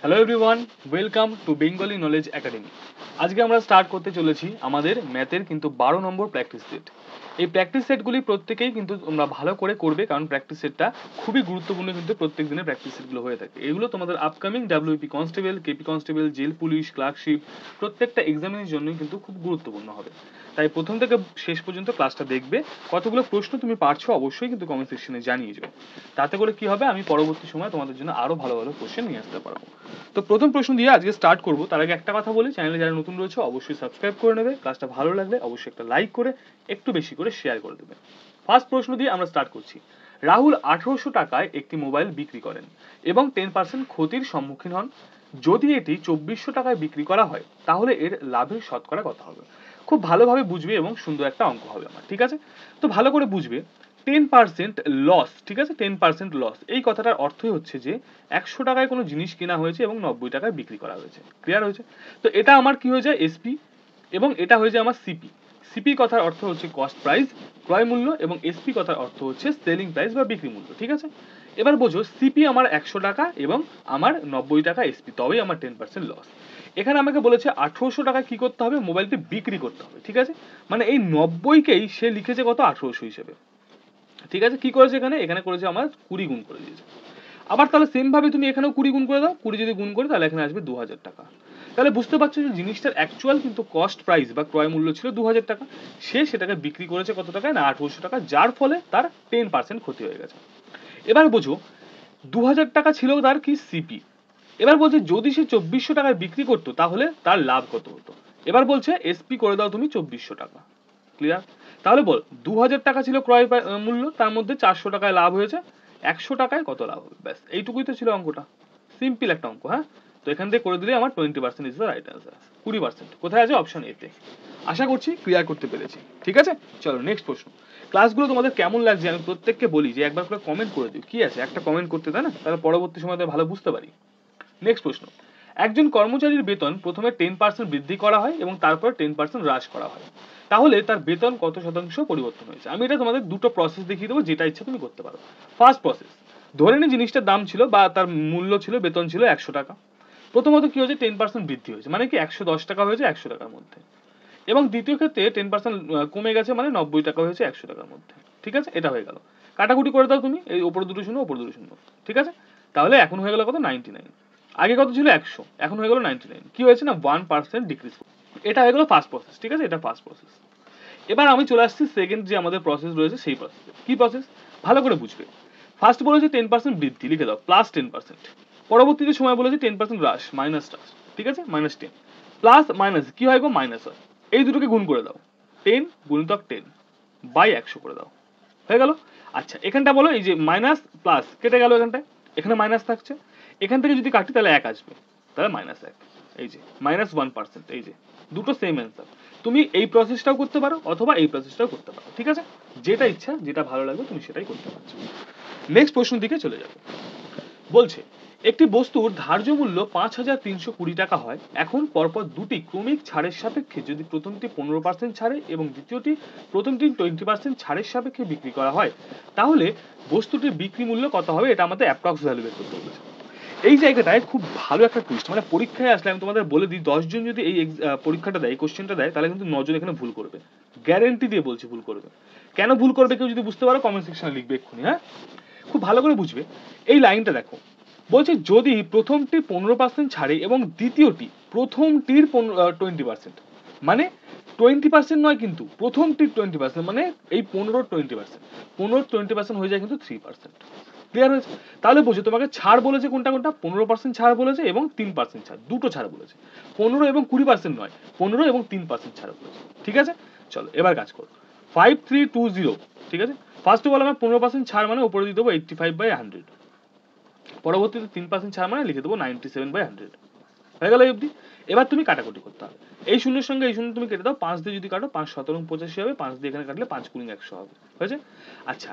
Hello everyone, welcome to Bengali knowledge academy. আজকে আমরা start করতে চলেছি আমাদের ম্যাথের কিন্তু 12 নম্বর প্র্যাকটিস সেট। এই প্র্যাকটিস সেটগুলি প্রত্যেকেই কিন্তু তোমরা ভালো করে করবে, কারণ প্র্যাকটিস সেটটা খুবই গুরুত্বপূর্ণ। কিন্তু প্রত্যেক দিনের প্র্যাকটিস সেটগুলো হয়ে থাকে, এগুলো তোমাদের upcoming WP constable, KP constable, jail police, clerkship প্রত্যেকটা এক্সামের জন্যই কিন্তু খুব গুরুত্বপূর্ণ হবে। তাই প্রথম থেকে শেষ পর্যন্ত ক্লাসটা দেখবে। কতগুলো প্রশ্ন তুমি পারছো অবশ্যই কিন্তু কমেন্ট সেকশনে জানিয়ে যাও। তাতে করে কি হবে, আমি পরবর্তী সময় তোমাদের জন্য আরো ভালো ভালো কোশ্চেন নিয়ে আসতে পারবো। তো প্রথম প্রশ্ন দিয়ে আজকে স্টার্ট করবো। তার আগে একটা কথা বলি, চ্যানেলে যারা নতুন রয়েছে অবশ্যই সাবস্ক্রাইব করে নেবে। ক্লাসটা ভালো লাগলে অবশ্যই একটা লাইক করে একটু বেশি করে শেয়ার করে দেবে। ফার্স্ট প্রশ্ন দিয়ে আমরা স্টার্ট করছি। রাহুল 1800 টাকায় একটি মোবাইল বিক্রি করেন এবং 10% ক্ষতির সম্মুখীন হন। যদি এটি 2400 টাকায় বিক্রি করা হয় তাহলে এর লাভের শতকরা কত হবে? খুব ভালোভাবে বুঝবে এবং সুন্দর একটা অঙ্ক হবে আমার, ঠিক আছে? তো ভালো করে বুঝবে। 10% লস, ঠিক আছে? 10% লস এই কথাটার অর্থই হচ্ছে যে 100 টাকায় কোনো জিনিস কেনা হয়েছে এবং 90 টাকায় বিক্রি করা হয়েছে। ক্লিয়ার হয়েছে? তো এটা আমার কি হয়ে যায় এসপি, এবং এটা হয়ে যায় আমার সিপি। সিপি কথার অর্থ হচ্ছে কস্ট প্রাইস, ক্রয় মূল্য, এবং এসপি কথার অর্থ হচ্ছে সেলিং প্রাইস বা বিক্রি মূল্য, ঠিক আছে? এবার বোঝো, সিপি আমার 100 টাকা এবং আমার 90 টাকা এসপি, তবেই আমার 10% লস। এখানে আমাকে বলেছে 1800 টাকা কি করতে হবে, মোবাইলটি বিক্রি করতে হবে, ঠিক আছে? মানে এই 90কেই সে লিখেছে কত, 1800 হিসেবে, ঠিক আছে? কি করেছে এখানে, এখানে করেছে আমার 20 গুণ করে দিয়েছে। আবার তাহলে সেম ভাবে তুমি এখানেও 20 গুণ করে দাও, 20 যদি গুণ করে তাহলে এখানে আসবে 2000 টাকা। তাহলে বুঝতে পারছো যে জিনিসটার অ্যাকচুয়াল কিন্তু কস্ট প্রাইস বা ক্রয় মূল্য ছিল 2000 টাকা। সে সেটাকে বিক্রি করেছে কত টাকায় না, 1800 টাকা, যার ফলে তার 10% ক্ষতি হয়ে গেছে। এবার বোঝো, 2000 টাকা ছিল তার কি সিপি। এবার বলছে যদি সে 2400 টাকায় বিক্রি করতো তাহলে তার লাভ কত হতো। এবার বলছে এসপি করে দাও তুমি 2400 টাকা। ক্লিয়ার? তাহলে বল, 2000 টাকা ছিল ক্রয় মূল্য, তার মধ্যে 400 টাকায় লাভ হয়েছে, 100 টাকায় কত লাভ হবে? ব্যাস এইটুকুই তো ছিল অঙ্কটা। সিম্পল একটা অঙ্ক, হ্যাঁ? তো এখান থেকে করে দিলে আমার 20% ইজ দ্য রাইট অ্যান্সার। 20% কোথায় আছে? অপশন এতে। আশা করছি ক্লিয়ার করতে পেরেছি, ঠিক আছে? চলো নেক্সট প্রশ্ন। ক্লাসগুলো তোমাদের কেমন লাগছে আমি প্রত্যেককে বলি যে একবার করে কমেন্ট করে দিও। কি আছে, একটা কমেন্ট করতে, তাই না? তাহলে পরবর্তী সময় ভালো বুঝতে পারি। নেক্সট প্রশ্ন। একজন কর্মচারীর বেতন প্রথমে 10% বৃদ্ধি করা হয় এবং তারপর 10% হ্রাস করা হয়, তাহলে তার বেতন কত শতাংশ পরিবর্তন হয়েছে? আমি এটা তোমাদের দুটো প্রসেস দেখিয়ে দেবো, যেটা ইচ্ছা তুমি করতে পারো। ফার্স্ট প্রসেস, ধরে নি জিনিসটার দাম ছিল বা তার মূল্য ছিল, বেতন ছিল 100 টাকা। প্রথমত কি হয়েছে, 10% বৃদ্ধি হয়েছে, মানে কি 110 টাকা হয়েছে 100 টাকার মধ্যে। এবং দ্বিতীয় ক্ষেত্রে 10% কমে গেছে, মানে 90 টাকা হয়েছে 100 টাকার মধ্যে, ঠিক আছে? এটা হয়ে গেল। কাটাকুটি করে দাও তুমি, এই ওপরে দুটো শূন্য ওপরে দুটো শূন্য, ঠিক আছে? তাহলে এখন হয়ে গেল কত, 99। আগে কত ছিল, 100, এখন হয়ে গেল 99। কি হয়েছে না, 1% ডিক্রিজ। এটা হয়ে গেল ফার্স্ট প্রসেস, ঠিক আছে? এটা ফার্স্ট প্রসেস। এবার আমি চলে আসছি সেকেন্ড যে আমাদের প্রসেস রয়েছে সেই প্রসেস। কি প্রসেস, ভালো করে বুঝবে। ফার্স্ট বলেছে 10% বৃদ্ধি, লিখে দাও প্লাস 10%। পরবর্তীতে সময় বলেছে 10% হ্রাস, মাইনাস হ্রাস, ঠিক আছে? -10 প্লাস মাইনাস কি হয় গো, মাইনাস হয়। এই দুটোকে গুণ করে দাও, 10 গুণিতক 10 বাই 100 করে দাও, হয়ে গেল। আচ্ছা, এখানটা বলো, এই যে মাইনাস প্লাস কেটে গেল, এখানটায় এখানে মাইনাস থাকছে, এখান থেকে যদি কাটি তাহলে 1 আসবে, তাহলে -1, এই যে -1%, এই যে দুটো সেম অ্যান্সার। তুমি এই প্রসেসটাও করতে পারো অথবা এই প্রসেসটাও করতে পারো, ঠিক আছে? যেটা ইচ্ছা, যেটা ভালো লাগবে তুমি সেটাই করতে পারছো। নেক্সট প্রশ্ন দিকে চলে যাবে। বলছে একটি বস্তুর ধার্য মূল্য 5320 টাকা হয়, এখন পরপর দুটি ক্রমিক ছাড়ের সাপেক্ষে যদি প্রথমটি 15% ছাড়ে এবং দ্বিতীয়টি প্রথমটি 20% ছাড়ের সাপেক্ষে বিক্রি করা হয়, তাহলে বস্তুটির বিক্রি মূল্য কত হবে? এটা আমাদের অ্যাপ্রক্স ভ্যালু বের করতে বলেছে। এই জায়গাটায় খুব ভালো একটা টুইস্ট, মানে পরীক্ষায় আসলে আমি তোমাদের বলে দিই, 10 জন যদি এই পরীক্ষাটা দেয়, এই কোশ্চেনটা দেয়, তাহলে কিন্তু 9 জন এখানে ভুল করবে। গ্যারেন্টি দিয়ে বলছি ভুল করবে। কেন ভুল করবে কেউ যদি বুঝতে পারো কমেন্ট সেকশনে লিখবে এক্ষুনি, হ্যাঁ? খুব ভালো করে বুঝবে। এই লাইনটা দেখো, বলছে যদি প্রথমটি 15% ছাড়ে এবং দ্বিতীয়টি প্রথমটির 20%, মানে 20% নয় কিন্তু প্রথমটির 20%, মানে এই 15 20%, 15 20% হয়ে যায় কিন্তু 3%। ক্লিয়ার হয়েছে? তাহলে বোঝো, তোমাকে ছাড় বলেছে কোনটা কোনটা, 15% ছাড় বলেছে এবং 3% ছাড়, দুটো ছাড় বলেছে। 15 এবং 20% নয়, 15 এবং 3% ছাড় বলেছে, ঠিক আছে? চলো এবার কাজ করো। 5320, ঠিক আছে? ফার্স্ট অফ অল আমরা 15% ছাড় মানে উপরে দিয়ে দেবো 85/100, পরবর্তীতে 3% ছাড় মানে লিখে দেবো 97/100। হয়ে গেল এই অবধি। এবার তুমি কাটাকুটি করতে হবে। এই শূন্যের সঙ্গে এই শূন্য তুমি কেটে দাও, 5 দিয়ে যদি কাটো 5 17 85 হবে, 5 দিয়ে এখানে কাটলে 5 গুণ 100 হবে, হয়েছে? আচ্ছা,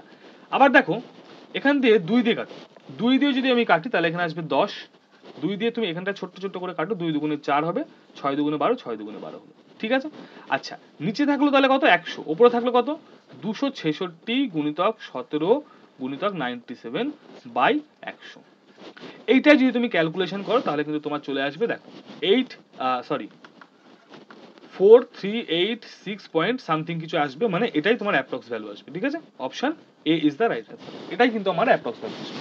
আবার দেখো, এখান দিয়ে 2 দিয়ে কাটো, 2 দিয়ে যদি আমি কাটি তাহলে এখানে আসবে 10। 2 দিয়ে তুমি এখানটা ছোট্ট ছোট্ট করে কাটো, 2 দুগুণে 4 হবে, 6 দুগুণে 12, 6 দুগুণে 12 হলো, ঠিক আছে? আচ্ছা, নিচে থাকলো তাহলে কত, 100, উপরে থাকলো কত, 266 গুণিতক 17 গুণিতক 97/100, এইটাই যদি তুমি ক্যালকুলেশন করো তাহলে কিন্তু তোমার চলে আসবে, দেখো 4386 পয়েন্ট সামথিং কিছু আসবে, মানে এটাই তোমার অ্যাপ্রক্স ভ্যালু আসবে। ঠিক আছে, option A is the right answer, এটাই কিন্তু আমার অ্যাপ্রক্স ভ্যালু আসবে।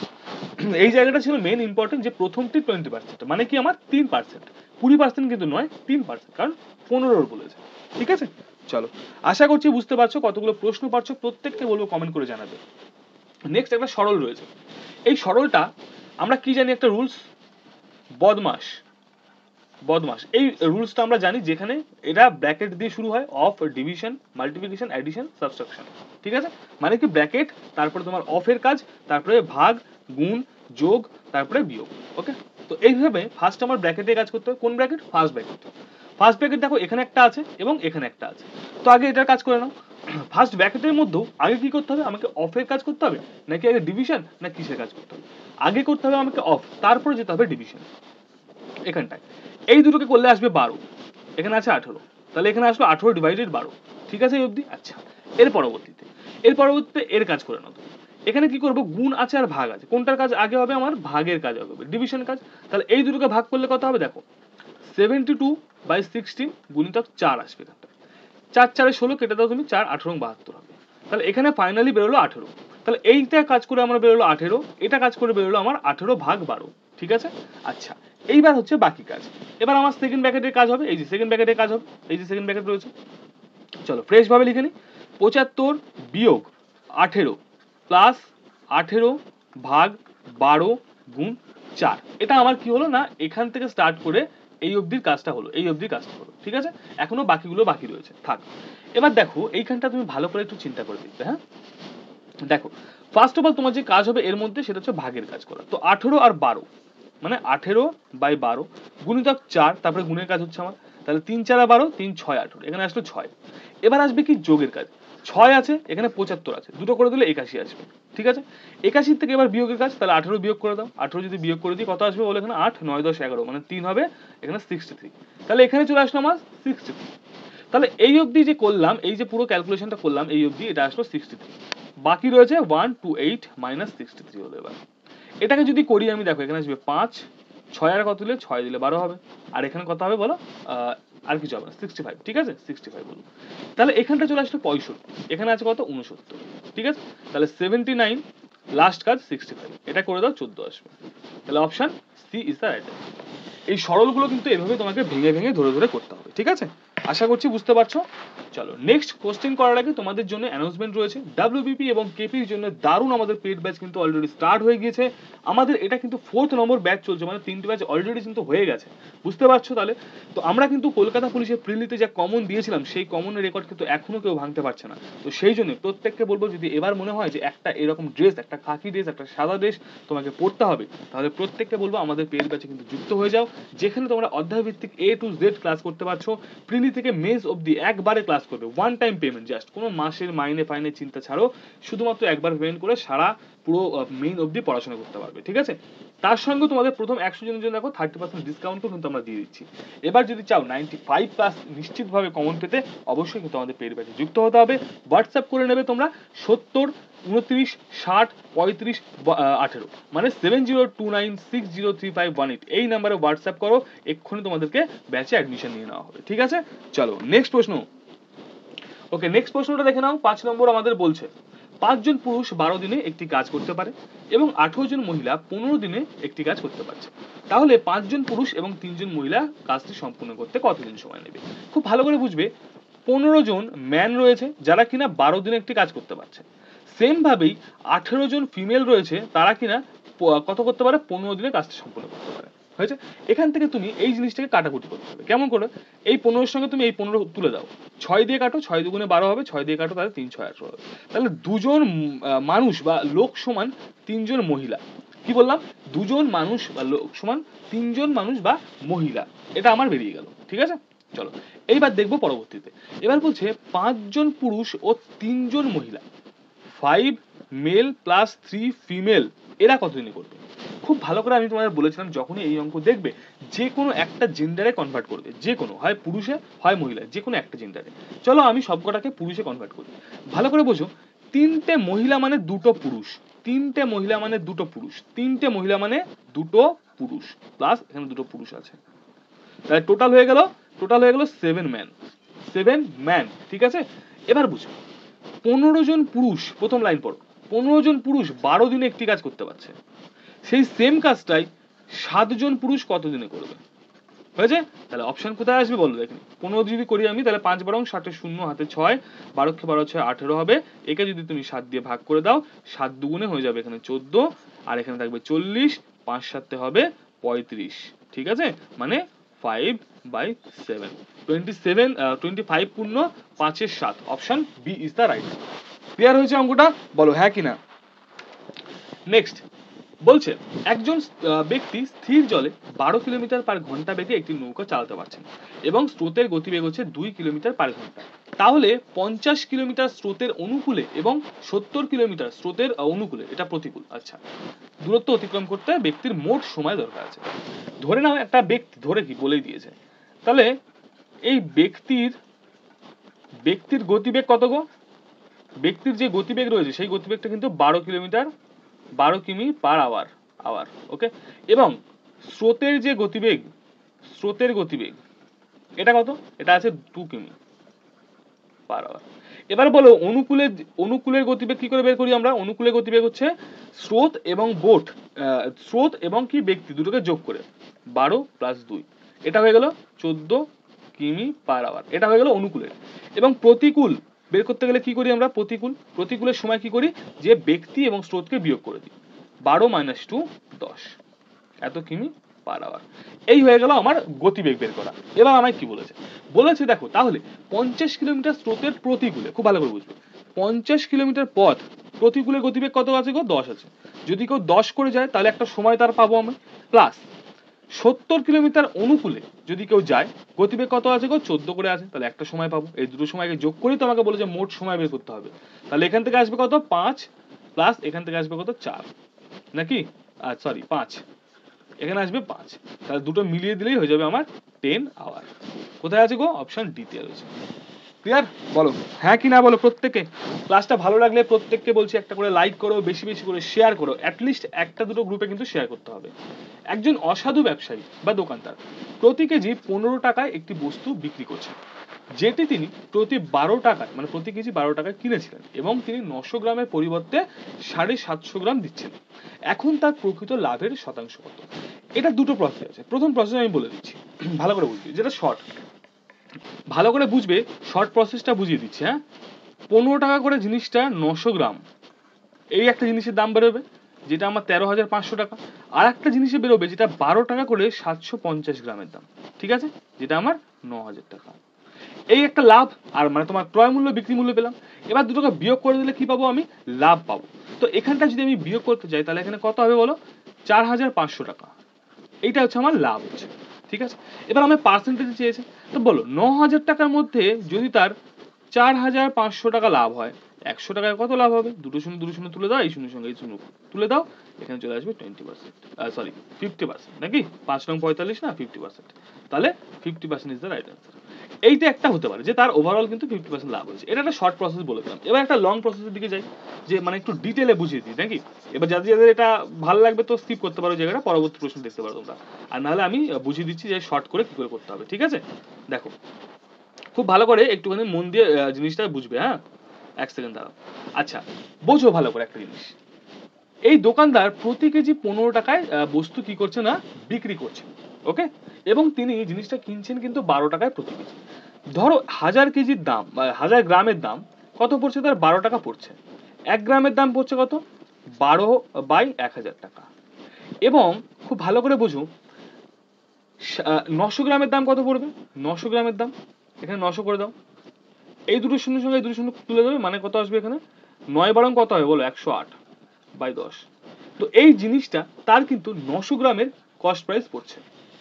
এই জায়গাটা ছিল মেন ইম্পর্টেন্ট, যে প্রথমটি 20%, মানে কি আমার 3%, 20% কিন্তু নয়, 3%, কারণ 15 বলেছে। ঠিক আছে, চলো, আশা করছি বুঝতে পারছো, কতগুলো প্রশ্ন পারছো প্রত্যেককে বলবো কমেন্ট করে জানাবে। নেক্সট একটা সরল রয়েছে, এই সরলটা আমরা কি জানি, একটা রুলস, বদমাস। বদমাস এই রুলসটা আমরা জানি, যেখানে এটা ব্র্যাকেট দিয়ে শুরু হয়, of, division, multiplication, addition, subtraction. ঠিক আছে, মানে কি ব্র্যাকেট, তারপরে তোমার অফের কাজ, তারপরে ভাগ, গুণ, যোগ, তারপরে বিয়োগ। ওকে, তো এইভাবে ফার্স্ট আমার ব্র্যাকেটে কাজ করতে হবে। কোন bracket? First bracket. First bracket দেখো এখানে একটা আছে এবং এখানে একটা আছে, তো আগে এটার কাজ করে নাও। ফার্স্ট ব্র্যাকেটের মধ্যেও আগে কি করতে হবে, আমাকে অফের কাজ করতে হবে, নাকি আগে ডিভিশন, না কিসের কাজ করতে হবে? আগে করতে হবে আমাকে অফ, তারপরে যেতে হবে ডিভিশন। এখানটায় এই দুটোকে করলে আসবে 12, এখানে আছে 18, তাহলে এখানে আসবে 18 ডিভাইডেড 12। ঠিক আছে এই অবধি? আচ্ছা, এর পরবর্তীতে এর কাজ করে নাও। এখানে কি করবো, গুণ আছে আর ভাগ আছে, কোনটার কাজ আগে হবে, আমার ভাগের কাজ হবে, ডিভিশন কাজ। তাহলে এই দুটোকে ভাগ করলে কত হবে, দেখো 72/16 গুণিতক 4 আসবে। 4 4 16 কেটে দাও তুমি, 4 18 72 হবে। তাহলে এখানে ফাইনালি বেরোলো 18। তাহলে এইটা কাজ করে আমার বেরোলো 18, এটা কাজ করে বেরোলো আমার 18 ভাগ 12। ঠিক আছে, আচ্ছা, এইবার হচ্ছে বাকি কাজ। এবার আমার সেকেন্ড ব্র্যাকেটের কাজ হবে, এই যে সেকেন্ড ব্র্যাকেটের কাজ হবে, এই যে সেকেন্ড ব্র্যাকেট রয়েছে, চলো ফ্রেশ ভাবে লিখে নিই। 75 বিয়োগ 18 প্লাস 18 ভাগ 12 গুণ 4, এটা আমার কি হলো না, এখান থেকে স্টার্ট করে এই অবধির কাজটা হলো, এই অবধির কাজটা হলো। ঠিক আছে, এখনো বাকিগুলো বাকি রয়েছে, থাক। এবার দেখো এইখানটা তুমি ভালো করে একটু চিন্তা করে দেখবে। হ্যাঁ, দেখো ফার্স্ট অফ অল তোমার যে কাজ হবে এর মধ্যে, সেটা হচ্ছে ভাগের কাজ করা। তো 18 আর 12, মানে 18/12 গুণিতক 4, তারপরে গুণের কাজ হচ্ছে আমার, তাহলে 3 4 12, 3 6 18, এখানে আসলো 6। এবার আসবে কি যোগের কাজ, 6 আছে এখানে, 75 আছে, দুটো করে দিলে 81 আসবে। ঠিক আছে, 81 থেকে এবার বিয়োগের কাজ, তাহলে 18 বিয়োগ করে দাও। 18 যদি বিয়োগ করে দিই কত আসবে বলে, এখানে 8 9 10 11, মানে 3 হবে, এখানে 63। তাহলে এখানে চলে আসলো আমার 63। তাহলে এই অবধি যে করলাম, এই যে পুরো ক্যালকুলেশনটা করলাম এই অবধি, এটা আসলো 63। বাকি রয়েছে 128 মাইনাস 63 হলো। এবার এটাকে যদি করি আমি, দেখো এখানে আসবে 5, 6 আর কত দিলে 6 দিলে 12 হবে, আর এখানে কত হবে বলো, আর কিছু হবে না, 65। ঠিক আছে, 65 বলবো। তাহলে এখানটা চলে আসলো 65, এখানে আছে কত 69। ঠিক আছে, তাহলে 79 লাস্ট কাজ 65, এটা করে দাও 14 আসবে। তাহলে option C is the right. এই সরলগুলো কিন্তু এভাবে তোমাকে ভেঙে ভেঙে ধরে ধরে করতে হবে। ঠিক আছে, আশা করছি বুঝতে পারছো। চলো নেক্সট কোশ্চেন করার আগে তোমাদের জন্য অ্যানাউন্সমেন্ট রয়েছে, ডাব্লিউবিপি এবং কেপির জন্য দারুণ আমাদের পেড ব্যাচ কিন্তু অলরেডি স্টার্ট হয়ে গিয়েছে। আমাদের এটা কিন্তু 4th নম্বর ব্যাচ চলছে, মানে 3টে ব্যাচ অলরেডি কিন্তু হয়ে গেছে, বুঝতে পারছো তাহলে। তো আমরা কিন্তু কলকাতা পুলিশের প্রিলিতে যা কমন দিয়েছিলাম, সেই কমনের রেকর্ড কিন্তু এখনো কেউ ভাঙতে পারছে না। তো সেই জন্য প্রত্যেককে বলবো, যদি এবার মনে হয় যে একটা এরকম ড্রেস, একটা খাকি ড্রেস, একটা সাদা ড্রেস তোমাকে পড়তে হবে, তাহলে প্রত্যেককে বলবো আমাদের পেড ব্যাচে কিন্তু যুক্ত হয়ে যাও, যেখানে তোমরা অধ্যায় ভিত্তিক A to Z ক্লাস করতে পারছো। প্রিলি থেকে মেজ অবধি একবারে ক্লাস করবে, ওয়ান টাইম পেমেন্ট, জাস্ট কোনো মাসের মাইনে ফাইনে চিন্তা ছাড়ো, শুধুমাত্র একবার পেমেন্ট করে সারা পুরো মেইন অবধি পড়াশোনা করতে পারবে। ঠিক আছে, তার সঙ্গে তোমাদের প্রথম 100 জনের জন্য দেখো 30% ডিসকাউন্টও কিন্তু আমরা দিয়ে দিচ্ছি। এবার যদি চাও 95+ নিশ্চিতভাবে কমন পেতে, অবশ্যই কিন্তু আমাদের পেড ব্যাচে যুক্ত হতে হবে। হোয়াটসঅ্যাপ করে নেবে তোমরা 70 29 60 35 18, মানে 7029603518, এই নাম্বারে হোয়াটসঅ্যাপ করো, এক্ষুনি তোমাদেরকে ব্যাচে অ্যাডমিশন নিয়ে নেওয়া হবে। ঠিক আছে, চলো নেক্সট প্রশ্ন। ওকে, নেক্সট প্রশ্নটা দেখে নাও। 5 নম্বর আমাদের বলছে 5 জন পুরুষ 12 দিনে একটি কাজ করতে পারে এবং 18 জন মহিলা 15 দিনে একটি কাজ করতে পারছে, তাহলে 5 জন পুরুষ এবং 3 জন মহিলা কাজটি সম্পূর্ণ করতে কতদিন সময় নেবে? খুব ভালো করে বুঝবে, 15 জন ম্যান রয়েছে যারা কিনা 12 দিনে একটি কাজ করতে পারছে, সেম ভাবেই 18 জন ফিমেল রয়েছে, তারা কিনা কত করতে পারে, 15 দিনে কাজটি সম্পূর্ণ করতে পারে। হয়েছে, এখান থেকে তুমি এই জিনিসটাকে কাটাকুটি করতে হবে। কেমন করে, এই 15-এর সঙ্গে তুমি এই 15 তুলে দাও, 6 দিয়ে কাটো, 6 দুগুণে 12 হবে, 6 দিয়ে কাটো, তাহলে 3 6 18 হবে। তাহলে দুজন মানুষ বা লোক সমান 3 জন মহিলা। কি বললাম, দুজন মানুষ বা লোক সমান 3 জন মানুষ বা মহিলা, এটা আমার বেরিয়ে গেল। ঠিক আছে, চলো এইবার দেখবো পরবর্তীতে। এবার বলছে 5 জন পুরুষ ও 3 জন মহিলা, 5 মেল প্লাস 3 ফিমেল, এরা কতদিনে করবে? খুব ভালো করে আমি তোমাদের বলেছিলাম, যখনই এই অঙ্ক দেখবে যে কোনো একটা জেন্ডারে কনভার্ট করবে, যে কোনো, হয় পুরুষে হয় মহিলা, যে কোনো একটা জেন্ডারে। চলো আমি সবকটাকে পুরুষে কনভার্ট করি, ভালো করে বোঝো। 3টে মহিলা মানে 2টো পুরুষ, তিনটে মহিলা মানে দুটো পুরুষ, তিনটে মহিলা মানে দুটো পুরুষ প্লাস এখানে দুটো পুরুষ আছে, তাহলে টোটাল হয়ে গেল 7 ম্যান, 7 ম্যান। ঠিক আছে, এবার বুঝো 15 জন পুরুষ, প্রথম লাইন পড়ো, 15 জন পুরুষ 12 দিনে একটি কাজ করতে পারছে, সেই সেম কাজটাই 7 জন পুরুষ কত দিনে করবে? হয়েছে? তাহলে অপশন কোথায় আসবে বলো দেখি। 15 যদি করি আমি, তাহলে 5 বারং 60 শূন্য হাতে 6, 12 × 12 6 18 হবে। একে যদি তুমি 7 দিয়ে ভাগ করে দাও, 7 দুগুণে হয়ে যাবে এখানে 14, আর এখানে থাকবে 40, 5 7 হবে 35। ঠিক আছে, মানে 5/7, 25 পূর্ণ 5 এর 7, option B is the right. Clear হয়েছে অঙ্কটা? বলো হ্যাঁ কি না। নেক্সট বলছে একজন ব্যক্তি স্থির জলে 12 কিলোমিটার/ঘন্টা বেগে একটি নৌকা চালাতে পারছেন এবং স্রোতের গতিবেগ হচ্ছে 2 কিলোমিটার/ঘন্টা। তাহলে 50 কিলোমিটার স্রোতের অনুকূলে এবং 70 কিলোমিটার স্রোতের অনুকূলে, এটা প্রতিকূল, আচ্ছা, দূরত্ব অতিক্রম করতে ব্যক্তির মোট সময় দরকার আছে। ধরে নাও একটা ব্যক্তি, ধরে কি বলেই দিয়েছে, তাহলে এই ব্যক্তির গতিবেগ কত গো? ব্যক্তির যে গতিবেগ রয়েছে সেই গতিবেগটা কিন্তু 12 কিমি/আওয়ার, ওকে। এবং স্রোতের যে গতিবেগ, এটা কত? এটা আছে 2 কিমি/আওয়ার। এবার বলো অনুকূলের গতিবেগ কি করে বের করি আমরা? অনুকূলের গতিবেগ হচ্ছে স্রোত এবং স্রোত এবং কি ব্যক্তি দুটোকে যোগ করে 12 + 2, এটা হয়ে গেল 14 কিমি/আওয়ার, এটা হয়ে গেল অনুকূলের। এবং প্রতিকূল বের করতে গেলে কি করি আমরা? প্রতিকূলের সময় কি করি, যে ব্যক্তি এবং স্রোতকে বিয়োগ করে দিই, 12 - 2 10, এত কিমি/আওয়ার। এই হয়ে গেল আমার গতিবেগ বের করা। এবার আমায় কি বলেছে দেখো, তাহলে 50 কিলোমিটার স্রোতের প্রতিকূলে, খুব ভালো করে বুঝবে, 50 কিলোমিটার পথ প্রতিকূলে গতিবেগ কত আছে গো? 10 আছে। যদি কেউ 10 করে যায় তাহলে একটা সময় তার পাবো আমি, প্লাস 70 কিলোমিটার অনুকূলে যদি কেউ যায় গতিবেগ কত আছে গো? 14 করে আছে, তাহলে একটা সময় পাবো। এই দুটো সময়কে যোগ করেই তো আমাকে বলে যে মোট সময় বের করতে হবে। তাহলে এখান থেকে আসবে কত? 5, প্লাস এখান থেকে আসবে কত? 4, নাকি? সরি 5, এখানে আসবে 5, তাহলে দুটো মিলিয়ে দিলেই হয়ে যাবে আমার 10 আওয়ার। কোথায় আছে গো? অপশন ডি তে রয়েছে। ক্লিয়ার? বলো হ্যাঁ কি না বলো প্রত্যেকে। ক্লাসটা ভালো লাগলে প্রত্যেককে বলছি একটা করে লাইক করো, বেশি বেশি করে শেয়ার করো, অ্যাটলিস্ট একটা দুটো গ্রুপে কিন্তু শেয়ার করতে হবে। একজন অসাধু ব্যবসায়ী বা দোকানদার প্রতি কেজি 15 টাকায় একটি বস্তু বিক্রি করছেন, যেটি তিনি প্রতি 12 টাকায়, মানে প্রতি কেজি 12 টাকায় কিনেছিলেন এবং তিনি 900 গ্রামের পরিবর্তে 750 গ্রাম দিচ্ছেন। এখন তার প্রকৃত লাভের শতাংশ কত? এটা দুটো প্রসেস আছে। প্রথম প্রসেস আমি বলে দিচ্ছি, ভালো করে বুঝবি, যেটা শর্ট, ভালো করে বুঝবে, শর্ট প্রসেসটা বুঝিয়ে দিচ্ছি। হ্যাঁ, 15 টাকা করে জিনিসটা 900 গ্রাম, এই একটা জিনিসের দাম বেরোবে যেটা আমার 13,500 টাকা। আর একটা জিনিসে বেরোবে যেটা 12 টাকা করে 750 গ্রামের দাম, ঠিক আছে, যেটা আমার 9,000 টাকা। এই একটা লাভ, আর মানে তোমার ক্রয় মূল্য বিক্রি মূল্য পেলাম। এবার দুটোকে বিয়োগ করে দিলে কি পাবো? আমি লাভ পাবো। তো এখানটা যদি আমি বিয়োগ করতে চাই তাহলে এখানে কত হবে বলো? 4,500 টাকা, এইটা হচ্ছে আমার লাভ হচ্ছে। ঠিক আছে, এবার আমার পার্সেন্টেজ চেয়েছে, তো বলো 9,000 টাকার মধ্যে যদি তার 4,500 টাকা লাভ হয়, 100 টাকায় কত লাভ হবে? দুটো শূন্য তুলে দাও, এই শূন্য সঙ্গে এই শূন্য তুলে দাও, এখানে চলে আসবে 20%, সরি 50%, নাকি? 5 নং 45 না, 50%, তাহলে 50% ইজ দ্য রাইট অ্যান্সার। এইটা একটা হতে পারে যে তার ওভারঅল কিন্তু 50% লাভ হয়েছে। এটা একটা শর্ট প্রসেস বলে দিলাম। এবার একটা লং প্রসেসের দিকে যাই, যে মানে একটু ডিটেলে বুঝিয়ে দিই, নাকি? এবার যাদের যাদের এটা ভালো লাগবে তো স্কিপ করতে পারো জায়গাটা, পরবর্তী প্রশ্ন দেখতে পারো তোমরা, আর নাহলে আমি বুঝিয়ে দিচ্ছি যে শর্ট করে কি করে করতে হবে। ঠিক আছে, দেখো খুব ভালো করে একটুখানি মন দিয়ে জিনিসটা বুঝবে। হ্যাঁ, 1 সেকেন্ড দাঁড়াও। আচ্ছা, বোঝো ভালো করে একটা জিনিস, এই দোকানদার প্রতি কেজি 15 টাকায় বস্তু কি করছে না, বিক্রি করছে, ওকে, এবং তিনি জিনিসটা কিনছেন কিন্তু 12 টাকায় প্রতি কেজি। ধরো 1000 কেজির দাম বা 1000 গ্রামের দাম কত পড়ছে? তার 12 টাকা পড়ছে। 1 গ্রামের দাম পড়ছে কত? 12/1000 টাকা। এবং খুব ভালো করে বুঝো, 900 গ্রামের দাম কত পড়বে? 900 গ্রামের দাম এখানে 900 করে দাও, এই দুটো শূন্য সঙ্গে এই দুটো শূন্য তুলে দেবে, মানে কত আসবে এখানে? 9 বারং কত হবে বলো? 108/10। তো এই জিনিসটা তার কিন্তু 900 গ্রামের কস্ট প্রাইস পড়ছে।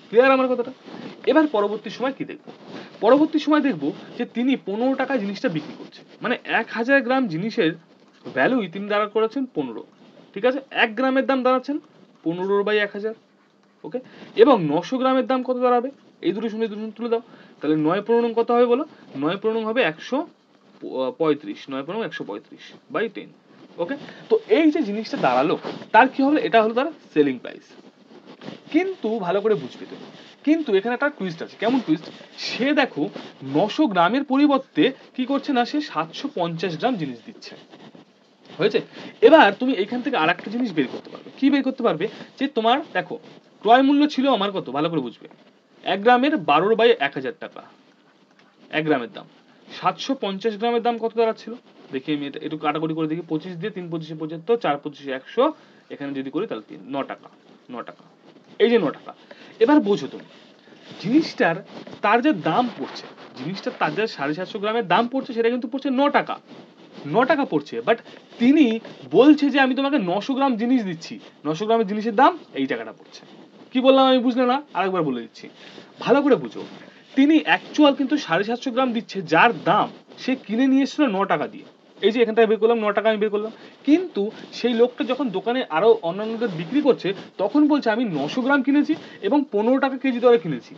ক্লিয়ার আমার কথাটা? এবার পরবর্তী সময় কি দেখবো? পরবর্তী সময় দেখবো যে তিনি 15 টাকায় জিনিসটা বিক্রি করছে, মানে 1000 গ্রাম জিনিসের ভ্যালুই তিনি দাঁড়া করেছেন 15, ঠিক আছে, 1 গ্রামের দাম দাঁড়াচ্ছেন 15/1000, ওকে। এবং 900 গ্রামের দাম কত দাঁড়াবে? এই দুটো শূন্য তুলে দাও, তাহলে 9 কত হবে বলো? 9 হবে 135, 9 135/10, ওকে, তো এই যে জিনিসটা দাঁড়ালো তার কি হলো, এটা হলো তার সেলিং প্রাইস। কিন্তু ভালো করে বুঝবে তুমি, কিন্তু এখানে একটা টুইস্ট আছে। কেমন টুইস্ট? সে দেখো 900 গ্রামের পরিবর্তে কি করছে না, সে 750 গ্রাম জিনিস দিচ্ছে। হয়েছে? এবার তুমি এখান থেকে আর একটা জিনিস বের করতে পারবে। কি বের করতে পারবে? যে তোমার দেখো ক্রয় মূল্য ছিল আমার কত, ভালো করে বুঝবে, 1 গ্রামের 12/1000 টাকা 1 গ্রামের দাম। 750 গ্রামের দাম কত দাঁড়াচ্ছিল দেখি, আমি এটা একটু কাটাকুটি করে দেখি। 25 দিয়ে 3 25 75, 4 25 100, এখানে যদি করি তাহলে 9 টাকা, 9 টাকা, এই যে 9 টাকা। এবার বোঝো তুমি জিনিসটার তার যে দাম পড়ছে, জিনিসটার তার যে 750 গ্রামের দাম পড়ছে, সেটা কিন্তু পড়ছে 9 টাকা, 9 টাকা পড়ছে। বাট তিনি বলছে যে আমি তোমাকে 900 গ্রাম জিনিস দিচ্ছি, 900 গ্রামের জিনিসের দাম এই টাকাটা পড়ছে। কি বললাম আমি, বুঝলে না? আরেকবার বলে দিচ্ছি, ভালো করে বুঝো। তিনি অ্যাকচুয়াল কিন্তু 750 গ্রাম দিচ্ছে, যার দাম সে কিনে নিয়ে এসেছিল 9 টাকা দিয়ে। এই যে এখানটায় বের করলাম 9 টাকা আমি বের করলাম, কিন্তু সেই লোকটা যখন দোকানে আরো অন্যান্যদের বিক্রি করছে তখন বলছে আমি 900 গ্রাম কিনেছি এবং 15 টাকা কেজি দরে কিনেছি।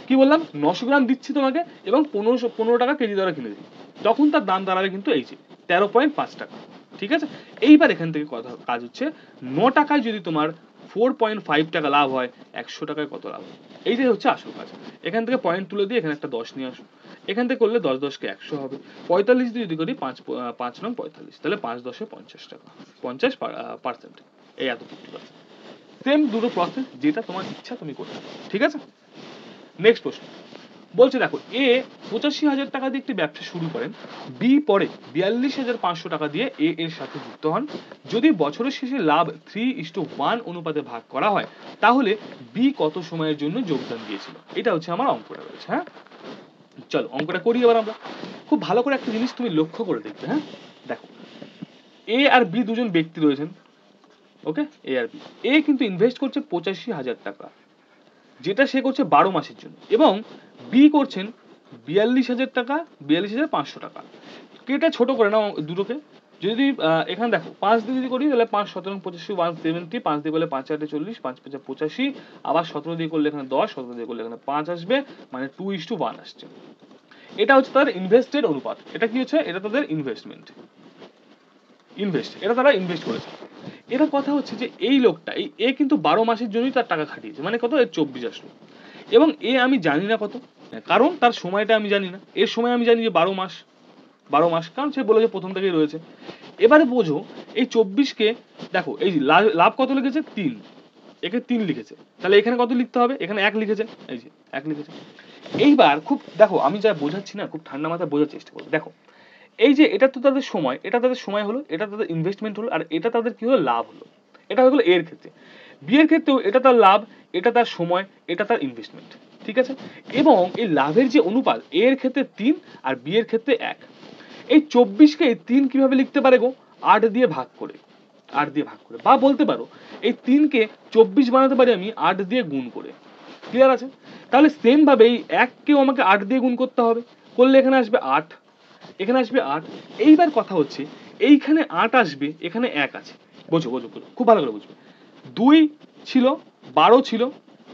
কি বললাম, 900 গ্রাম দিচ্ছি তোমাকে এবং 15 টাকা কেজি দরে কিনেছি, তখন তার দাম দাঁড়াবে কিন্তু এই যে 13.5 টাকা। ঠিক আছে, এইবার এখান থেকে কথা কাজ হচ্ছে, 9 টাকায় যদি তোমার 4.5 টাকা লাভ হয়, 100 টাকায় কত লাভ হয়, এইটাই হচ্ছে আসল কাজ। এখান থেকে পয়েন্ট তুলে দিয়ে এখানে একটা 10 নিয়ে আসো, এখান থেকে করলে 10 10 কে 100 হবে, 45 দিয়ে যদি করি 5 নং 45, তাহলে 5 10 এ 50 টাকা, 50%, এই এত 50%। সেম দুটো প্রসেস, যেটা তোমার ইচ্ছা তুমি করতে পারো। ঠিক আছে, নেক্সট প্রশ্ন বলছে, দেখো এ 85,000 টাকা দিয়ে একটি ব্যবসা শুরু করেন, বি পরে 42,500 টাকা দিয়ে এ এর সাথে যুক্ত হন। যদি বছরের শেষে লাভ 3:1 অনুপাতে ভাগ করা হয়, তাহলে বি কত সময়ের জন্য যোগদান দিয়েছিল? এটা হচ্ছে আমার অঙ্কটা রয়েছে। হ্যাঁ, চলো অঙ্কটা করি এবার আমরা। খুব ভালো করে একটা জিনিস তুমি লক্ষ্য করে দেখবে। হ্যাঁ, দেখো এ আর বি দুজন ব্যক্তি রয়েছেন। ওকে, এ আর বি। এ কিন্তু ইনভেস্ট করছে 85,000 টাকা, যেটা সে করছে 12 মাসের জন্য, এবং বি করছেন 42,000 টাকা, 42,500 টাকা। কেটে ছোট করে নাও দুটোকে। যদি এখানে দেখো 5 দিয়ে যদি করি তাহলে 5 17 85 170, 5 দিয়ে করলে 5 8 40, 5 5 85, আবার 17 দিয়ে করলে এখানে 10, 17 দিয়ে করলে এখানে 5 আসবে, মানে 2:1 আসছে। এটা হচ্ছে তাদের ইনভেস্টেড অনুপাত। এটা কি হচ্ছে, এটা তাদের ইনভেস্টমেন্ট, এটা তারা ইনভেস্ট করেছে। এটা কথা হচ্ছে যে এই লোকটা, এই এ কিন্তু 12 মাসের জন্যই তার টাকা খাটিয়েছে, মানে কত, এর 24 আসলো। এবং এ আমি জানি না কত, কারণ তার সময়টা আমি জানি না। এর সময় আমি জানি যে 12 মাস, 12 মাস, কারণ সে বলে যে প্রথম থেকেই রয়েছে। এবারে বোঝো এই 24 কে, দেখো এই লাভ কত লিখেছে, 3, একে 3 লিখেছে, তাহলে এখানে কত লিখতে হবে, এখানে 1 লিখেছে, এই যে 1 লিখেছে। এইবার খুব দেখো, আমি যা বোঝাচ্ছি না, খুব ঠান্ডা মাথায় বোঝার চেষ্টা করো। দেখো এই যে এটা তো তাদের সময়, এটা তাদের সময় হলো, এটা তাদের ইনভেস্টমেন্ট হলো, আর এটা তাদের কি হলো, লাভ হলো। এটা হয়ে গেলো এর ক্ষেত্রে। বি এর ক্ষেত্রেও এটা তার লাভ, এটা তার সময়, এটা তার ইনভেস্টমেন্ট। ঠিক আছে, এবং এই লাভের যে অনুপাত, এর ক্ষেত্রে 3 আর বি এর ক্ষেত্রে 1। এই 24 কে 3 কিভাবে লিখতে পারে গো, 8 দিয়ে ভাগ করে, 8 দিয়ে ভাগ করে, বা বলতে পারো এই 3 কে 24 বানাতে পারি আমি 8 দিয়ে গুণ করে। ক্লিয়ার আছে? তাহলে সেম ভাবে এই 1 কেও আমাকে 8 দিয়ে গুণ করতে হবে, করলে এখানে আসবে 8, এখানে আসবে 8। এইবার কথা হচ্ছে এইখানে 8 আসবে, এখানে 1 আছে। বোঝো বোঝো বোঝো, খুব ভালো করে বুঝবে। 2 ছিল, 12 ছিল,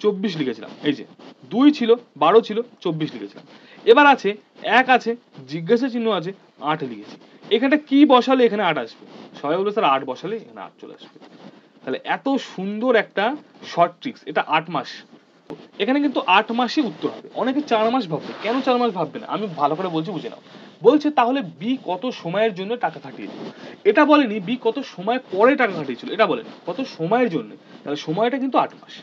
24 লিখেছিলাম, এই যে 2 ছিল, 12 ছিল, 24 লিখেছিলাম। এবার আছে 1 আছে, জিজ্ঞাসা চিহ্ন আছে, 8 লিখেছি। এখানটা কি বসালে এখানে 8 আসবে? সবাই বলবে স্যার 8 বসালে এখানে 8 চলে আসবে। তাহলে এত সুন্দর একটা শর্ট ট্রিক্স, এটা 8 মাস। এখানে কিন্তু 8 মাসই উত্তর হবে। অনেকে 4 মাস ভাববে, কেন 4 মাস ভাববে না, আমি ভালো করে বলছি, বুঝে নাও। বলছে তাহলে বি কত সময়ের জন্য টাকা খাটিয়েছিল, এটা বলেনি বি কত সময় পরে টাকা খাটিয়েছিল, এটা বলেনি, কত সময়ের জন্য। তাহলে সময়টা কিন্তু 8 মাস।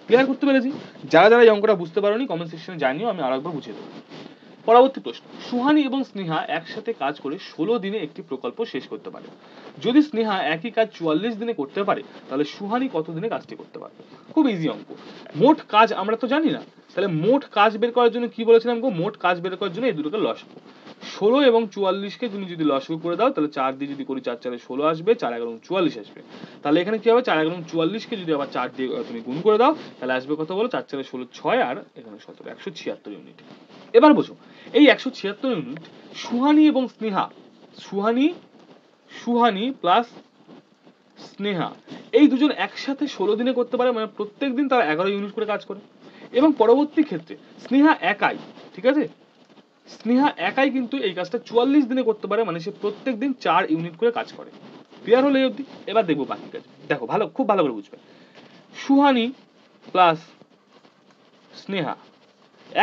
ক্লিয়ার করতে পেরেছি? যারা যারা এই অঙ্কটা বুঝতে পারোনি কমেন্ট সেকশনে জানিও, আমি আরেকবার বুঝিয়ে দেবো। পরবর্তী প্রশ্ন, সুহানি এবং স্নেহা একসাথে কাজ করে 16 দিনে একটি প্রকল্প শেষ করতে পারে। যদি স্নেহা একই কাজ 44 দিনে করতে পারে, তাহলে সুহানি কত দিনে কাজটি করতে পারবে? খুব ইজি অঙ্ক। মোট কাজ আমরা তো জানি না, তাহলে মোট কাজ বের করার জন্য কি বলেছিলাম গো, মোট কাজ বের করার জন্য এই দুটোকে লসাগু। 16 এবং 44 কে তুমি যদি লসাগু করে দাও, তাহলে 4 দিয়ে যদি করি 4 4 16 আসবে, 4 11 44 আসবে। তাহলে এখানে কি হবে, 4 11 44 কে যদি আবার 4 দিয়ে তুমি গুণ করে দাও, তাহলে আসবে কত বলো, 4 4 16 6, আর এখানে 17, 176 ইউনিট। এবার বোঝো এই 176 ইউনিট সুহানি এবং স্নেহা, সুহানি প্লাস স্নেহা এই দুজন একসাথে 16 দিনে করতে পারে, মানে প্রত্যেক দিন তারা 11 ইউনিট করে কাজ করে। এবং পরবর্তী ক্ষেত্রে স্নেহা একাই, ঠিক আছে, স্নেহা একাই কিন্তু এই কাজটা 44 দিনে করতে পারে, মানে সে প্রত্যেক দিন 4 ইউনিট করে কাজ করে। ক্লিয়ার হলো এই অবধি? এবার দেখবো বাকি কাজ। দেখো খুব ভালো করে বুঝবে। সুহানি প্লাস স্নেহা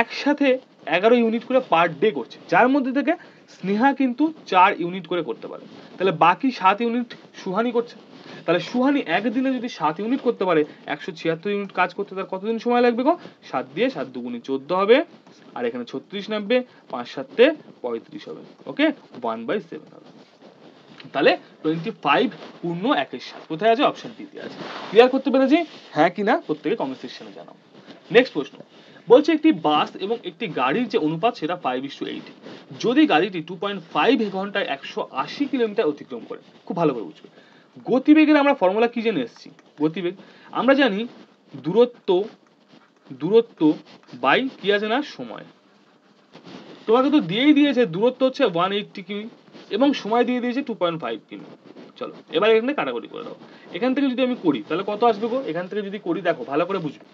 একসাথে 11 ইউনিট করে পার ডে করছে, যার মধ্যে থেকে স্নেহা কিন্তু 4 ইউনিট করে করতে পারে। তাহলে বাকি 7 ইউনিট সুহানি করছে। তাহলে সুহানি একদিনে যদি 7 ইউনিট করতে পারে, 176 ইউনিট কাজ করতে তার কতদিন সময় লাগবে গো? 7 দিয়ে 7 দুগুণে 14 হবে, আর এখানে 36 নামবে, 5 7 35 হবে। ওকে, 1/7 হবে। তাহলে 25 পূর্ণ 1 7 কোথায় আছে? অপশন ডি তে আছে। ক্লিয়ার করতে পেরেছি? হ্যাঁ কিনা প্রত্যেকে কমেন্ট সেকশনে জানাও। নেক্সট প্রশ্ন বলছে একটি বাস এবং একটি গাড়ির যে অনুপাত সেটা 5:8। যদি গাড়িটি 2.5 ঘন্টায় 180 কিলোমিটার অতিক্রম করে, খুব ভালো করে বুঝবে। গতিবেগের আমরা ফর্মুলা কি জেনে এসেছি? গতিবেগ আমরা জানি দূরত্ব বাই কি আছে না সময়। তোমাকে তো দিয়েই দিয়েছে দূরত্ব হচ্ছে 180 কিমি এবং সময় দিয়ে দিয়েছে 2.5 কিমি। চলো এবার এখানে কাটাকুটি করে দাও। এখান থেকে যদি আমি করি তাহলে কত আসবে গো? এখান থেকে যদি করি দেখো ভালো করে বুঝবে।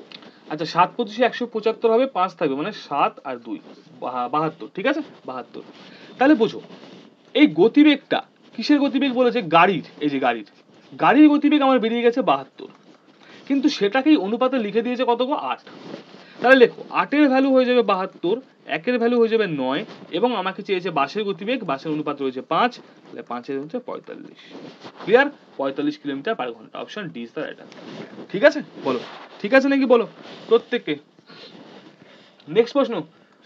আচ্ছা 7 25 175 হবে, 5 থাকবে, মানে 7 আর 2 72। ঠিক আছে, 72। তাহলে বোঝো এই গতিবেগটা কিসের গতিবেগ বলেছে? গাড়ির। এই যে গাড়ির গতিবেগ আমার বেরিয়ে গেছে 72, কিন্তু সেটাকেই অনুপাতে লিখে দিয়েছে কত গো? 8। তাহলে লেখো 8 এর ভ্যালু হয়ে যাবে 72, 1 এর ভ্যালু হয়ে যাবে 9, এবং আমাকে চেয়েছে বাসের গতিবেগ, বাসের অনুপাত রয়েছে 5, তাহলে 5 এর হচ্ছে 45। ক্লিয়ার? 45 কিলোমিটার পার ঘন্টা। Option D is the right answer. ঠিক আছে, বলো ঠিক আছে নাকি বলো প্রত্যেককে। নেক্সট প্রশ্ন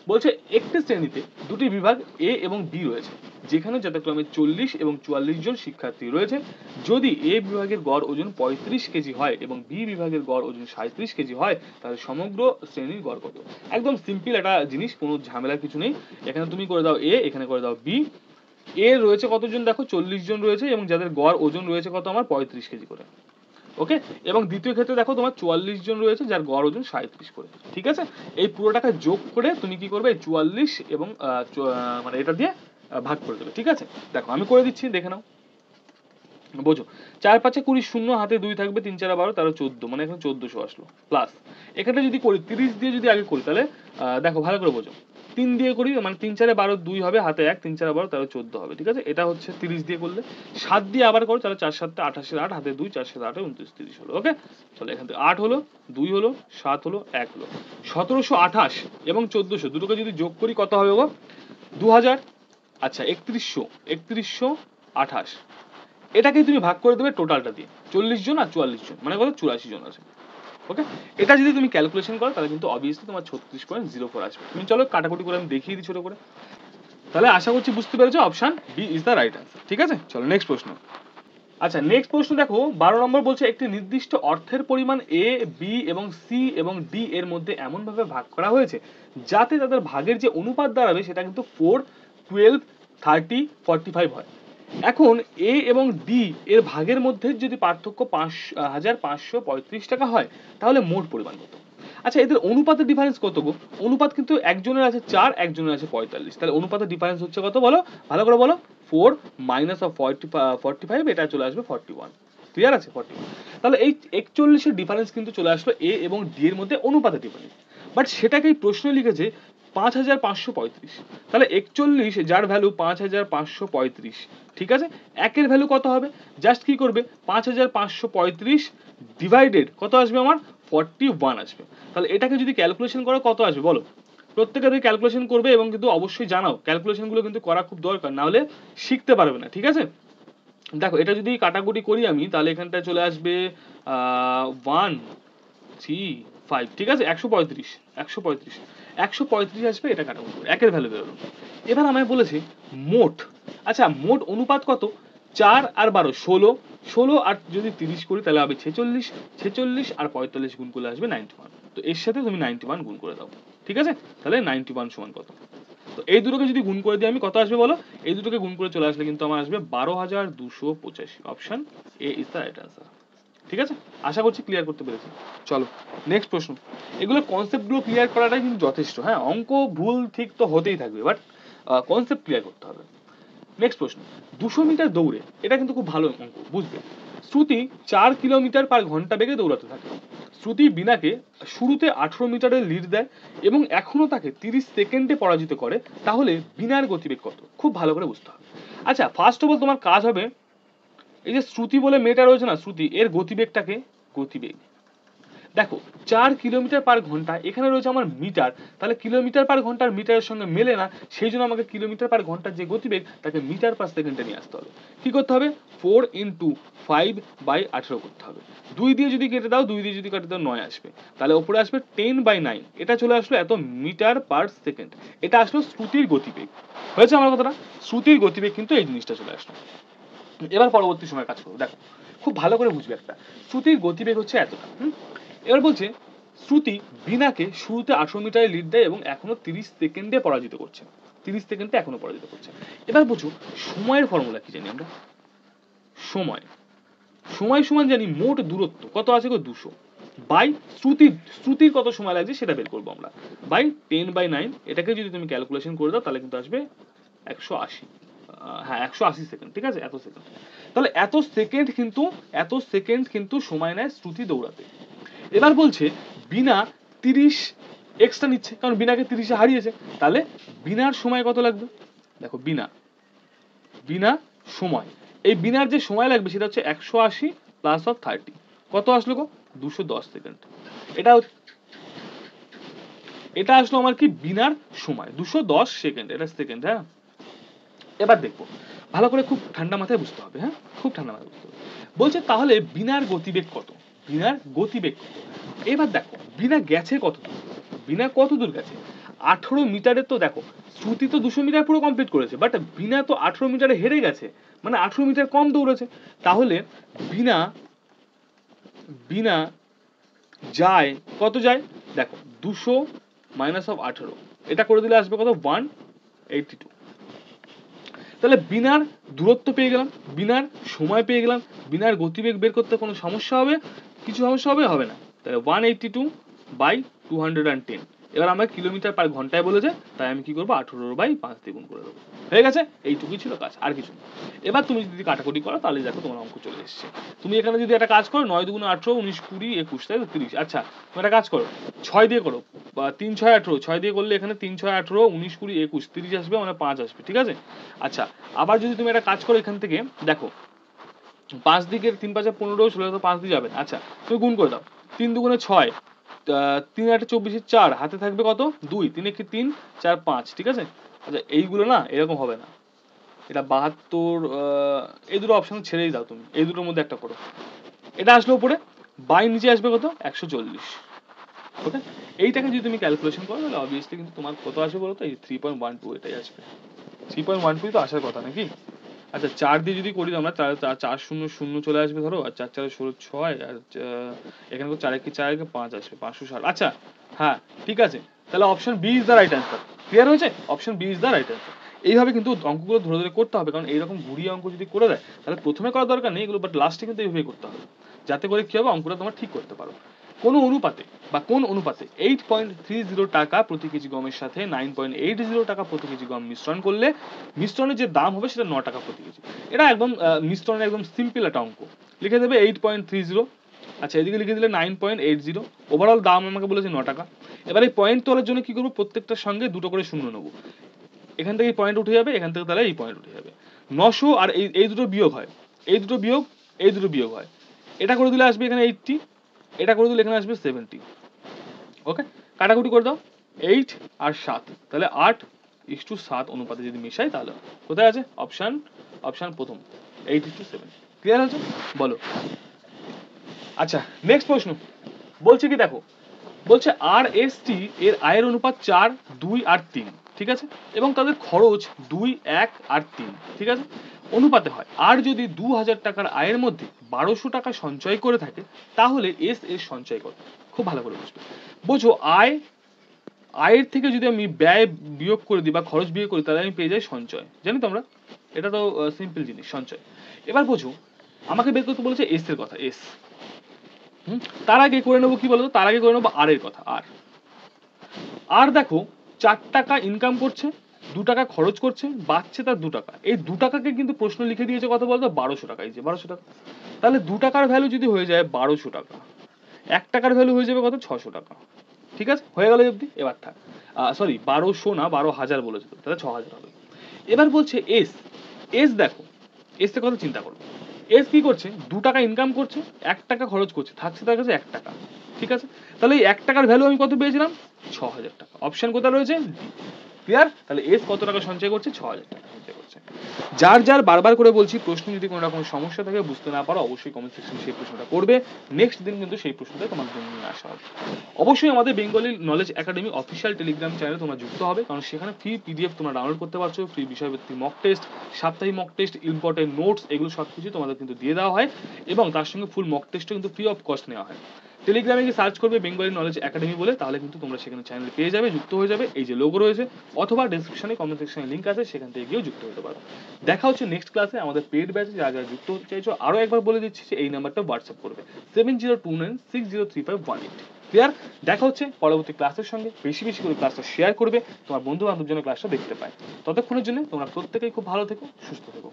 বলছে একটি শ্রেণীতে দুটি বিভাগ এ এবং বি রয়েছে, যেখানে যথাক্রমে 40 এবং 44 জন শিক্ষার্থী রয়েছে। যদি এ বিভাগের গড় ওজন 35 কেজি হয় এবং বি বিভাগের গড় ওজন 37 কেজি হয়, তাহলে সমগ্র শ্রেণীর গড় কত? একদম সিম্পল একটা জিনিস, কোনো ঝামেলার কিছু নেই। এখানে তুমি করে দাও এ, এখানে করে দাও বি। এ রয়েছে কতজন? দেখো 40 জন রয়েছে এবং যাদের গড় ওজন রয়েছে কত? আমার 35 কেজি করে। ওকে, এবং দ্বিতীয় ক্ষেত্রে দেখো তোমার 44 জন রয়েছে যার গড় ওজন 37 করে। ঠিক আছে, এই পুরোটাকে যোগ করে তুমি কি করবে? 44 এবং মানে এটা দিয়ে ভাগ করে দেবে। ঠিক আছে, দেখো আমি করে দিচ্ছি, দেখে নাও, বোঝো। 4 5 20, শূন্য হাতে 2 থাকবে, 3 4 12 13 14, মানে এখানে 1400 আসলো। প্লাস এখানে যদি করি 30 দিয়ে যদি আগে করি তাহলে দেখো ভালো করে বোঝো, 3 দিয়ে করি মানে 3 4 12 2 হবে, হাতে 1, 3 4 12 13 14 হবে। ঠিক আছে, এটা হচ্ছে 30 দিয়ে করলে। 7 দিয়ে আবার করো তাহলে 4 7 28 8, হাতে 2, 4 7 8 29 30 হলো। ওকে, চলো এখান থেকে 8 হলো, 2 হলো, 7 হলো, 1 হলো। 1728 এবং 1400 দুটোকে যদি যোগ করি কত হবে গো? 2000। আচ্ছা 3128, এটাকে তুমি ভাগ করে দেবে টোটালটা দিয়ে, 40 জন আর 44 জন মানে কত? 84 জন আছে। ওকে, এটা যদি তুমি ক্যালকুলেশন করো তাহলে কিন্তু অবভিয়াসলি তোমার 36.04 আসবে। তুমি চলো কাটাকুটি করে আমি দেখিয়ে দিই ছোট করে। তাহলে আশা করছি বুঝতে পেরেছো, option B is the right answer. ঠিক আছে, চলো নেক্সট প্রশ্ন। আচ্ছা নেক্সট প্রশ্ন দেখো 12 নম্বর বলছে একটি নির্দিষ্ট অর্থের পরিমাণ এ, বি এবং সি এবং ডি এর মধ্যে এমন ভাবে ভাগ করা হয়েছে যাতে তাদের ভাগের যে অনুপাত দাঁড়াবে সেটা কিন্তু 4 12 30 45 হয়। এখন এ এবং ডি এর ভাগের মধ্যে যদি পার্থক্য 5535 টাকা হয়, তাহলে মোট পরিমাণ কত? আচ্ছা এদের অনুপাতের ডিফারেন্স কত গো? অনুপাত কিন্তু একজনের আছে 4, একজনের আছে 45, তাহলে অনুপাতের ডিফারেন্স হচ্ছে কত বলো, ভালো করে বলো। 4 মাইনাস অফ 45, এটা চলে আসবে 41। ক্লিয়ার আছে? 41। তাহলে এই 41 এর ডিফারেন্স কিন্তু চলে আসবে এ এবং ডি এর মধ্যে অনুপাতের ডিফারেন্স, বাট সেটাকেই প্রশ্ন লিখেছে 5535। তাহলে 41 যার ভ্যালু 5535, ঠিক আছে, একের ভ্যালু কত হবে? জাস্ট কি করবে, 5535 ডিভাইডেড কত আসবে আমার? 41 আসবে। তাহলে এটাকে যদি ক্যালকুলেশন করো কত আসবে বলো? প্রত্যেকে ক্যালকুলেশন করবে এবং কিন্তু অবশ্যই জানাও, ক্যালকুলেশন গুলো কিন্তু করা খুব দরকার, না হলে শিখতে পারবে না। ঠিক আছে, দেখো এটা যদি কাটাকুটি করি আমি তাহলে এখানটায় চলে আসবে 1 3 5। ঠিক আছে, 135 আসবে, এটা কাটাকুটি করে একের ভ্যালু বেরোলো। এবার আমায় বলেছে মোট। আচ্ছা মোট অনুপাত কত? 4 আর 12 16, 16 আর যদি 30 করি তাহলে হবে 46, 46 আর 45 গুণ করলে আসবে 91। তো এর সাথে তুমি 91 গুণ করে দাও। ঠিক আছে, তাহলে 91 সমান কত? তো এই দুটোকে যদি গুণ করে দিই আমি, কত আসবে বলো? এই দুটোকে গুণ করে চলে আসলে কিন্তু আমার আসবে 12285। Option A is the right answer. ঠিক আছে, আশা করছি ক্লিয়ার করতে পেরেছি। চলো নেক্সট প্রশ্ন। এগুলো কনসেপ্ট গুলো ক্লিয়ার করাটাই কিন্তু যথেষ্ট। হ্যাঁ, অঙ্ক ভুল ঠিক তো হতেই থাকবে, বাট কনসেপ্ট ক্লিয়ার করতে হবে। নেক্সট প্রশ্ন, 200 মিটার দৌড়ে, এটা কিন্তু খুব ভালো অঙ্ক, বুঝবে। শ্রুতি 4 কিলোমিটার পার ঘন্টা বেগে দৌড়াতে থাকে। শ্রুতি বিনাকে শুরুতে 18 মিটারের লিড দেয় এবং এখনো তাকে 30 সেকেন্ডে পরাজিত করে, তাহলে বিনার গতিবেগ কত? খুব ভালো করে বুঝতে হবে। আচ্ছা ফার্স্ট অফ অল তোমার কাজ হবে এই যে শ্রুতি বলে মেয়েটা রয়েছে না, শ্রুতি, এর গতিবেগটাকে, গতিবেগ দেখো 4 কিলোমিটার পার ঘন্টা, এখানে রয়েছে আমার মিটার, তাহলে কিলোমিটার পার ঘন্টার মিটারের সঙ্গে মেলে না, সেই জন্য আমাকে কিলোমিটার পার ঘন্টার যে গতিবেগ তাকে মিটার পার সেকেন্ডে নিয়ে আসতে হবে। কি করতে হবে? 4 ইন্টু 5/18 করতে হবে। 2 দিয়ে যদি কেটে দাও, 2 দিয়ে যদি কেটে দাও 9 আসবে, তাহলে ওপরে আসবে 10/9, এটা চলে আসলো এত মিটার পার সেকেন্ড। এটা আসলো শ্রুতির গতিবেগ। হয়েছে আমার কথাটা? শ্রুতির গতিবেগ কিন্তু এই জিনিসটা চলে আসলো। এবার পরবর্তী সময় কাজ করবো, দেখো খুব ভালো করে বুঝবে একটা, শ্রুতির গতিবেগ হচ্ছে এতটা। এবার বলছে শ্রুতি বীণাকে শুরুতে 18 মিটারে লিড দেয় এবং এখনো 30 সেকেন্ডে পরাজিত করছে, 30 সেকেন্ডে এখনো পরাজিত করছে। এবার বুঝো সময়ের ফর্মুলা কি জানি আমরা, সময়, সময় সমান জানি মোট দূরত্ব কত আছে গো, 200 বাই শ্রুতির কত সময় লাগছে সেটা বের করবো আমরা, বাই 10/9। এটাকে যদি তুমি ক্যালকুলেশন করে দাও তাহলে কিন্তু আসবে 180, হ্যাঁ 180 সেকেন্ড, ঠিক আছে, এত সেকেন্ড। তাহলে এত সেকেন্ড কিন্তু সময় নেয় শ্রুতি দৌড়াতে। এবার বলছে বীণা 30 এক্সট্রা নিচ্ছে, কারণ বীণাকে 30-এ হারিয়েছে, তাহলে বীণার সময় কত লাগবে? দেখো বীণা সময়, এই বীণার যে সময় লাগবে সেটা হচ্ছে 180 প্লাস অফ 30, কত আসলো গো? 210 সেকেন্ড। এটা আসলো আমার কি বীণার সময় 210 সেকেন্ড, এটা সেকেন্ড। হ্যাঁ, এবার দেখবো ভালো করে, খুব ঠান্ডা মাথায় বুঝতে হবে, হ্যাঁ খুব ঠান্ডা মাথায় বুঝতে হবে। বলছে তাহলে বীণার গতিবেগ কত, বীণার গতিবেগ কত? এবার দেখো বীণা গেছে কত দূর, বীণা কত দূর গেছে? 18 মিটারে। তো দেখো শ্রুতি তো 200 মিটার পুরো কমপ্লিট করেছে, বাট বীণা তো 18 মিটারে হেরে গেছে, মানে 18 মিটার কম দৌড়েছে। তাহলে বীণা বীণা যায় কত যায়? দেখো 200 মাইনাস অফ 18, এটা করে দিলে আসবে কত? 182। তাহলে বীণার দূরত্ব পেয়ে গেলাম, বীণার সময় পেয়ে গেলাম, বীণার গতিবেগ বের করতে কোনো সমস্যা হবে? কিছু সমস্যা হবে? হবে না। তাহলে 182/210। এবার আমরা কিলোমিটার পার ঘন্টায় বলেছে, তাই আমি কি করবো? 18/5 দিয়ে গুণ করে দেবো। হয়ে গেছে, এইটুকুই ছিল কাজ, আর কিছু না। এবার তুমি যদি কাটাকুটি করো তাহলে দেখো তোমার অঙ্ক চলে এসছে। তুমি এখানে যদি একটা কাজ করো, 9 দুগুণ 18, 19 20 21, তাই তো 30। আচ্ছা তুমি একটা কাজ করো, 6 দিয়ে করো, বা 3 6 18, 6 দিয়ে করলে এখানে 3 6 18, 19 20 21, 30 আসবে, মানে 5 আসবে, ঠিক আছে। আচ্ছা আবার যদি তুমি একটা কাজ করো, এখান থেকে দেখো 5 দিকের 3 5 15, 16 তো 5 দিয়ে যাবে। আচ্ছা তুমি গুণ করে দাও, 3 দুগুণে 6, 3 8 24, 4 হাতে থাকবে কত? 2, 3 1 3 4 5, ঠিক আছে। আচ্ছা এইগুলো না এরকম হবে না, এটা 72, এই দুটো অপশন ছেড়েই দাও, তুমি এই দুটোর মধ্যে একটা করো। এটা আসলে উপরে, বাই নিচে আসবে কত? 140। ওকে, এইটাকে যদি তুমি ক্যালকুলেশন করো তাহলে অবভিয়াসলি কিন্তু তোমার কত আসবে বলো তো? এই 3.12 এটাই আসবে। 3.12 তো আসার কথা নাকি? আচ্ছা 4 দিয়ে যদি করি আমরা, 4 0 0 চলে আসবে ধরো, আর 4 4 16 6, আর এখানে 4 1 4 1 5 আসবে, 560। আচ্ছা হ্যাঁ ঠিক আছে, তাহলে option B is the right answer. Clear হয়েছে? Option B is the right answer. এইভাবে কিন্তু অঙ্কগুলো ধরে ধরে করতে হবে, কারণ এইরকম ঘুরিয়ে অঙ্ক যদি করে দেয় তাহলে প্রথমে করার দরকার নেই এগুলো, বাট লাস্টে কিন্তু এইভাবেই করতে হবে, যাতে করে কি হবে? অঙ্কটা তোমার ঠিক করতে পারো। কোন অনুপাতে 8.30 টাকা প্রতি কেজি গমের সাথে 9.80 টাকা প্রতি কেজি গম মিশ্রণ করলে মিশ্রণের যে দাম হবে সেটা 9 টাকা প্রতি কেজি। এটা একদম মিশ্রণের একদম সিম্পল একটা অঙ্ক। লিখে দেবে 8.30, আচ্ছা এদিকে লিখে দিলে 9.80, ওভারঅল দাম আমাকে বলেছে 9 টাকা। এবার এই পয়েন্ট তোলার জন্য কি করবো? প্রত্যেকটার সঙ্গে দুটো করে শূন্য নেবো, এখান থেকে পয়েন্ট উঠে যাবে, এখান থেকে তাহলে এই পয়েন্ট উঠে যাবে। 900 আর এই দুটো বিয়োগ হয়, এই দুটো বিয়োগ হয়, এটা করে দিলে আসবে এখানে 80, এটা করে দিলে এখানে আসবে 70। ওকে, কাটাকুটি করে দাও, 8 আর 7, তাহলে 8:7 অনুপাতে যদি মেশাই তাহলে কোথায় আছে? অপশন প্রথম, 8:7। ক্লিয়ার হয়েছে? বলো। আচ্ছা নেক্সট প্রশ্ন বলছে কি, দেখো বলছে আর এস টি এর আয়ের অনুপাত 4 2 আর 3, ঠিক আছে, এবং তাদের খরচ 2 1 আর 3, ঠিক আছে, অনুপাতে হয়। আর যদি 2000 টাকার আয়ের মধ্যে 1200 টাকা সঞ্চয় করে থাকে তাহলে এস এর সঞ্চয় কত? খুব ভালো করে বুঝবে। বোঝো আয়ের থেকে যদি আমি ব্যয় বিয়োগ করে দিই বা খরচ বিয়োগ করি তাহলে আমি পেয়ে যাই সঞ্চয়, জানি তো আমরা, এটা তো সিম্পল জিনিস সঞ্চয়। এবার বোঝো আমাকে বের করতে বলেছে এস এর কথা, এস। তার আগে করে নেবো কি বলতো? তার আগে করে নেবো আর এর কথা, আর দেখো 4 টাকা ইনকাম করছে, 2 টাকা খরচ করছে, বাঁচছে তার 2 টাকা। এই 2 টাকাকে কিন্তু প্রশ্ন লিখে দিয়েছে কত বলতো? 1200 টাকা। এই যে 1200 টাকা, তাহলে 2 টাকার ভ্যালু যদি হয়ে যায় 1200 টাকা, 1 টাকার ভ্যালু হয়ে যাবে কত? 600 টাকা। ঠিক আছে, হয়ে গেল অবধি। এবার থাক, সরি 1200 না 12,000 বলেছে তো, তাহলে 6000 হবে। এবার বলছে এস দেখো এস এর কথা চিন্তা করো, এস কি করছে, 2 টাকা ইনকাম করছে, 1 টাকা খরচ করছে, থাকছে তার কাছে 1 টাকা। ঠিক আছে, তাহলে এই 1 টাকার ভ্যালু আমি কত পেয়েছিলাম? 6,000 টাকা। অপশন কোথায় রয়েছে? ক্লিয়ার? তাহলে এস কত টাকা সঞ্চয় করছে? 6,000 টাকা সঞ্চয় করছে। যার যার বারবার করে বলছি, প্রশ্ন যদি কোনো রকম সমস্যা থাকে, বুঝতে না পারো, অবশ্যই কমেন্ট সেকশনে সেই প্রশ্নটা করবে। নেক্সট দিন কিন্তু সেই প্রশ্নটা তোমাদের জন্য নিয়ে আসা হবে। অবশ্যই আমাদের Bengali knowledge academy official Telegram চ্যানেলে তোমরা যুক্ত হবে, কারণ সেখানে ফ্রি পিডিএফ তোমরা ডাউনলোড করতে পারছো, ফ্রি বিষয়ভিত্তিক মক টেস্ট, সাপ্তাহিক মক টেস্ট, ইম্পর্টেন্ট নোটস, এগুলো সব কিছু তোমাদের কিন্তু দিয়ে দেওয়া হয়, এবং তার সঙ্গে ফুল মক টেস্টও কিন্তু ফ্রি অফ কস্ট নেওয়া হয়। টেলিগ্রামে গিয়ে সার্চ করবে বেঙ্গলি নলেজ একাডেমি বলে, তাহলে কিন্তু তোমরা সেখানে চ্যানেল পেয়ে যাবে, যুক্ত হয়ে যাবে, এই যে লোগো রয়েছে, অথবা ডেসক্রিপশনে কমেন্ট সেকশনে লিঙ্ক আছে, সেখান থেকে গিয়েও যুক্ত হতে পারো। দেখা হচ্ছে নেক্সট ক্লাসে আমাদের পেড ব্যাচে। যারা যারা যুক্ত হতে চাইছো, আরও একবার বলে দিচ্ছি যে এই নাম্বারটা হোয়াটসঅ্যাপ করবে 7029603518। ক্লিয়ার? দেখা হচ্ছে পরবর্তী ক্লাসের সঙ্গে। বেশি বেশি করে ক্লাসটা শেয়ার করবে, তোমার বন্ধু বান্ধব যেন ক্লাসটা দেখতে পায়। ততক্ষণের জন্য তোমরা প্রত্যেকেই খুব ভালো থেকো, সুস্থ থেকো।